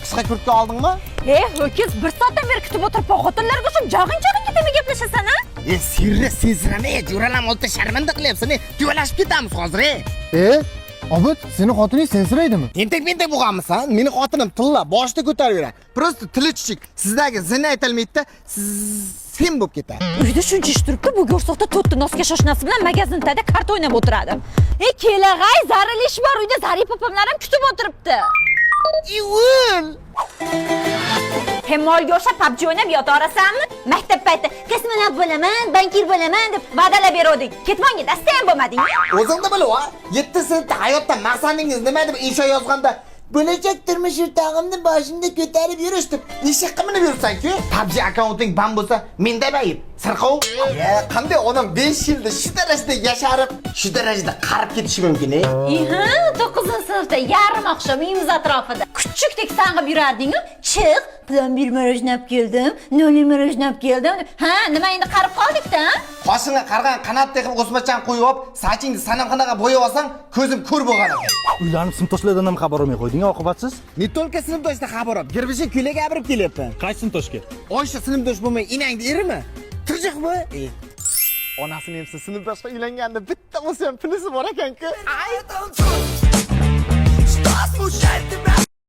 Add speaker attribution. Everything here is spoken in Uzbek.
Speaker 1: chiqishga kiritib oldingmi?
Speaker 2: Ho'kiz, bir soatdan beri kutib o'tiribman. Xotinlarga o'xshab jag'in-jag'in ketmay gaplashasan, ha?
Speaker 1: Sirni sezramay, jo'ralam oldi sharmanda qilyapsan. Duvalashib ketamiz hozir,
Speaker 3: Obid, seni xotining sensiraydimi?
Speaker 1: Tentak bo'lganmisan? Meni xotinim tilla boshida ko'tarib yuradi. Просто tili chuchuk. Sizdagi zina aytilmaydi-da, sen bo'lib ketadi.
Speaker 2: Uyda shuncha ish turibdi, bu go'rsoqda to'rtta nosga shoshnasi bilan magazinda kart o'ynab o'tiradi. Kelag'ay, zaril ish bor, uyda Zarif opamlar ham kutib o'tiribdi.
Speaker 1: Iyul!
Speaker 2: Molga o'xshab PUBG o'ynab yota olasanmi? Maktab payti kosmonavt bo'laman, bankir bo'laman deb va'dalar beruvding. Ketmonga dasta ham bo'lmading.
Speaker 1: O'zingda bilib ol. 7 sinfda hayotda maqsadingiz nima deb insho yozganda bo'lajak turmush o'rtog'imni boshimda ko'tarib yurish deb nishaq qilib yursan-ku? PUBG akkaunting ban bo'lsa, menda bayib. Sirqov? Qanday onam 5 yilda shu darajada yasharib, shu darajada qarib ketishi mumkin-e?
Speaker 2: 9-sinfda yarim oqshom uyimiz atrofida kuchukdek sang'ib yurarding-ku. Chiq, plomber marojnab keldim, noli marojnab keldim. Ha, nima endi qarib qoldik-da?
Speaker 1: Qoshingga qargan qanotdek qilib o'smachan qo'yib olib, sochingni sanamxonaga bo'yab olsang, ko'zim ko'r bo'lgan ekan.
Speaker 3: Uylarni sinfdoshlardan ham xabar olmay qo'yding, oqibatsiz.
Speaker 1: Ne только sinfdoshda xabar olib, girbishi kuylaga gapirib kelyapman.
Speaker 3: Qaysi sinfdoshga?
Speaker 1: Oysha sinfdosh bo'lmay, inangni erimi? Tirjiqmi? Onasini emsa sinfdoshga uylanganda bitta bo'lsa ham pulisi bor ekan-ku.